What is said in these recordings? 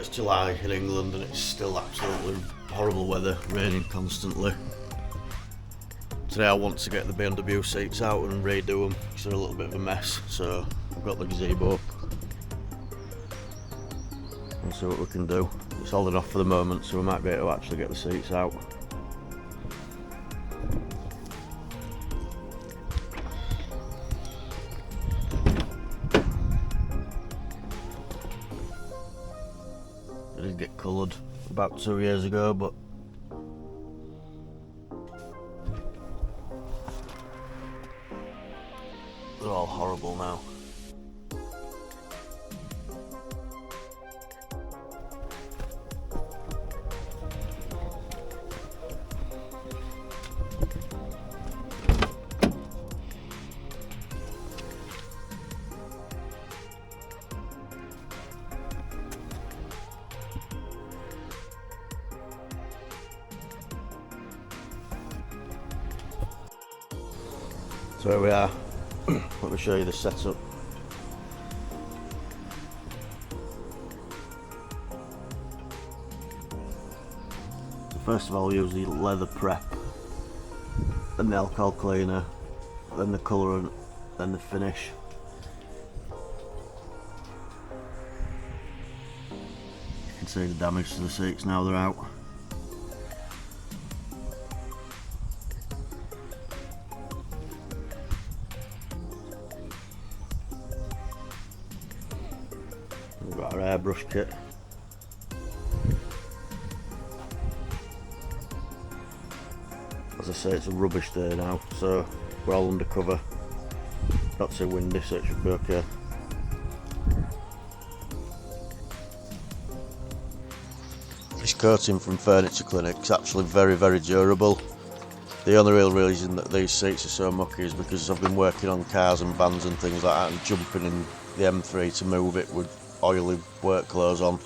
it's July in England and it's still absolutely horrible weather, raining constantly. Today I want to get the BMW seats out and redo them because they're a little bit of a mess, so I've got the gazebo. We'll see what we can do. It's holding off for the moment, so we might be able to actually get the seats out. They did get coloured about 2 years ago, but they're all horrible now. So here we are. Let me show you the setup. So first of all, we use the leather prep, then the alcohol cleaner, then the colourant, then the finish. You can see the damage to the seats now they're out. We've got our airbrush kit. As I say, it's a rubbish day now, so we're all under cover. Not too windy, so it should be okay. This coating from Furniture Clinic is actually very durable. The only real reason that these seats are so mucky is because I've been working on cars and vans and things like that and jumping in the M3 to move it with oily work clothes on.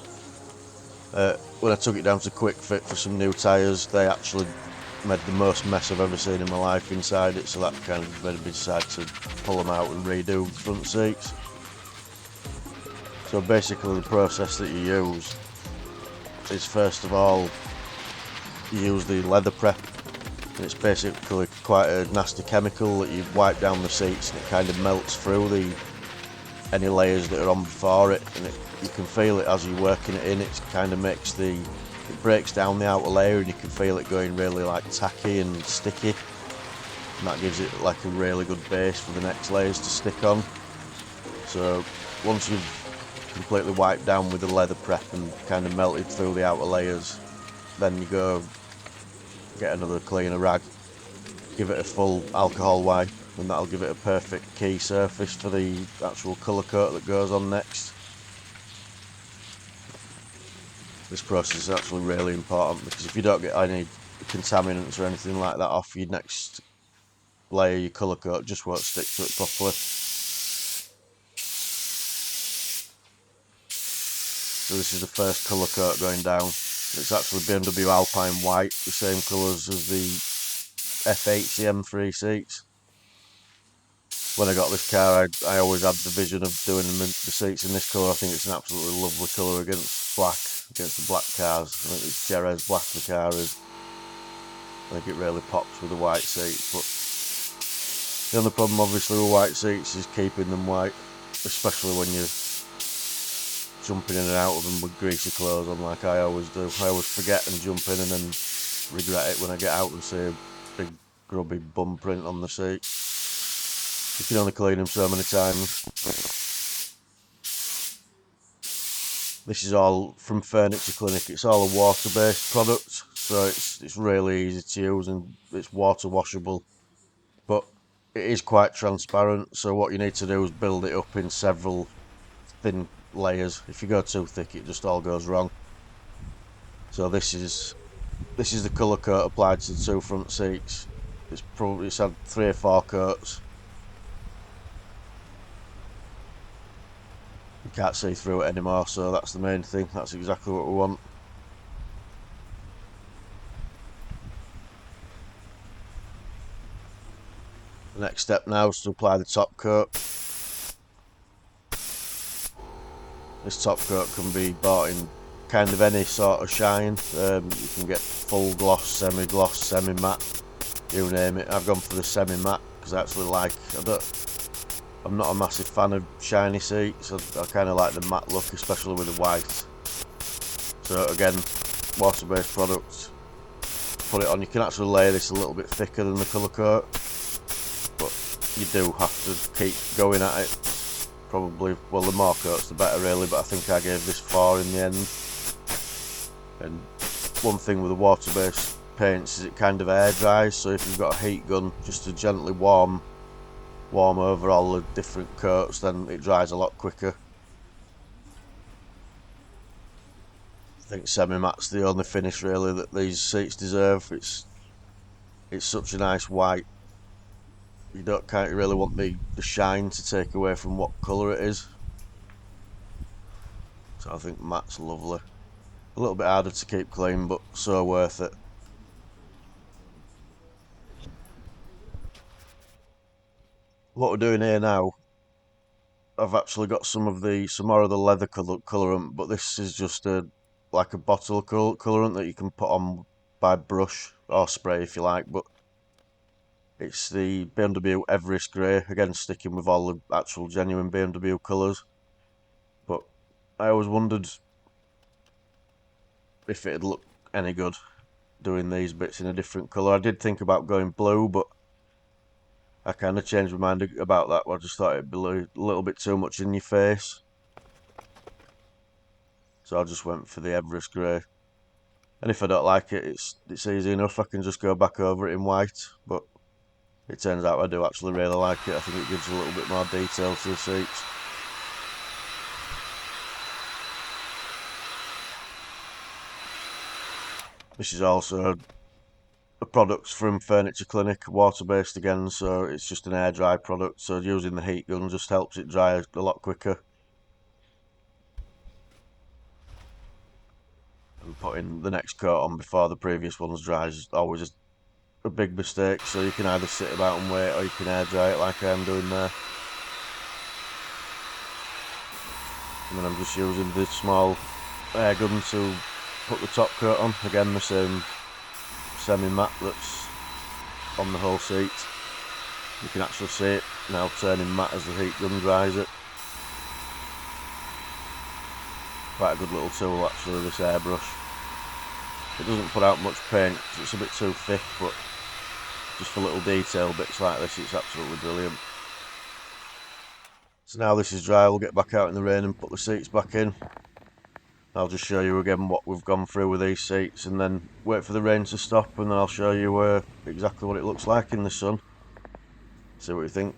When I took it down to Quick Fit for some new tyres, they actually made the most mess I've ever seen in my life inside it, so that kind of made me decide to pull them out and redo the front seats. So basically the process that you use is, first of all, you use the leather prep, and it's basically quite a nasty chemical that you wipe down the seats and it kind of melts through any layers that are on before it, and you can feel it as you're working it in. It kind of makes it breaks down the outer layer, and you can feel it going really like tacky and sticky, and that gives it like a really good base for the next layers to stick on. So once you've completely wiped down with the leather prep and kind of melted through the outer layers, then you go get another cleaner rag, give it a full alcohol wipe, and that'll give it a perfect key surface for the actual colour coat that goes on next. This process is actually really important, because if you don't get any contaminants or anything like that off your next layer, your colour coat just won't stick to it properly. So this is the first colour coat going down. It's actually BMW Alpine White, the same colours as the F80 M3 seats. When I got this car, I always had the vision of doing the seats in this colour. I think it's an absolutely lovely colour against black, against the black cars. I think it's Jerez black the car is. I think it really pops with the white seats, but the only problem obviously with white seats is keeping them white, especially when you're jumping in and out of them with greasy clothes on like I always do. I always forget and jump in and then regret it when I get out and see a big grubby bum print on the seat. You can only clean them so many times. This is all from Furniture Clinic. It's all a water-based product, so it's really easy to use and it's water washable. But it is quite transparent, so what you need to do is build it up in several thin layers. If you go too thick, it just all goes wrong. So this is the colour coat applied to the two front seats. It's had 3 or 4 coats. You can't see through it anymore, so that's the main thing. That's exactly what we want. The next step now is to apply the top coat. This top coat can be bought in kind of any sort of shine. You can get full gloss, semi-gloss, semi-matte, you name it. I've gone for the semi-matte because I actually like, I'm not a massive fan of shiny seats. I kind of like the matte look, especially with the white. So again, water-based product, put it on. You can actually lay this a little bit thicker than the colour coat, but you do have to keep going at it. Probably, well, the more coats the better really, but I think I gave this 4 in the end. And one thing with the water-based paints is it kind of air dries, so if you've got a heat gun just to gently warm over all the different coats, then it dries a lot quicker. I think semi-matte's the only finish really that these seats deserve. It's such a nice white. You can't really want the shine to take away from what colour it is. So I think matte's lovely. A little bit harder to keep clean, but so worth it. What we're doing here now, I've actually got some more of the leather colourant, but this is just like a bottle colourant that you can put on by brush or spray if you like, but it's the BMW Everest Grey, again sticking with all the actual genuine BMW colours. But I always wondered if it'd look any good doing these bits in a different colour. I did think about going blue, but I kind of changed my mind about that. I just thought it'd be a little bit too much in your face. So I just went for the Everest Grey. And if I don't like it, it's easy enough. I can just go back over it in white. But it turns out I do actually really like it. I think it gives a little bit more detail to the seats. This is also a product from Furniture Clinic, water-based again, so it's just an air dry product. So using the heat gun just helps it dry a lot quicker. And putting the next coat on before the previous one's dry is always a big mistake, so you can either sit about and wait or you can air dry it like I'm doing there. And then I'm just using the small air gun to put the top coat on, again the same semi-matte that's on the whole seat. You can actually see it now turning matte as the heat gun dries it. Quite a good little tool actually, this airbrush. It doesn't put out much paint because it's a bit too thick, but just for little detail bits like this, it's absolutely brilliant. So now this is dry, we'll get back out in the rain and put the seats back in. I'll just show you again what we've gone through with these seats and then wait for the rain to stop, and then I'll show you exactly what it looks like in the sun. See what you think.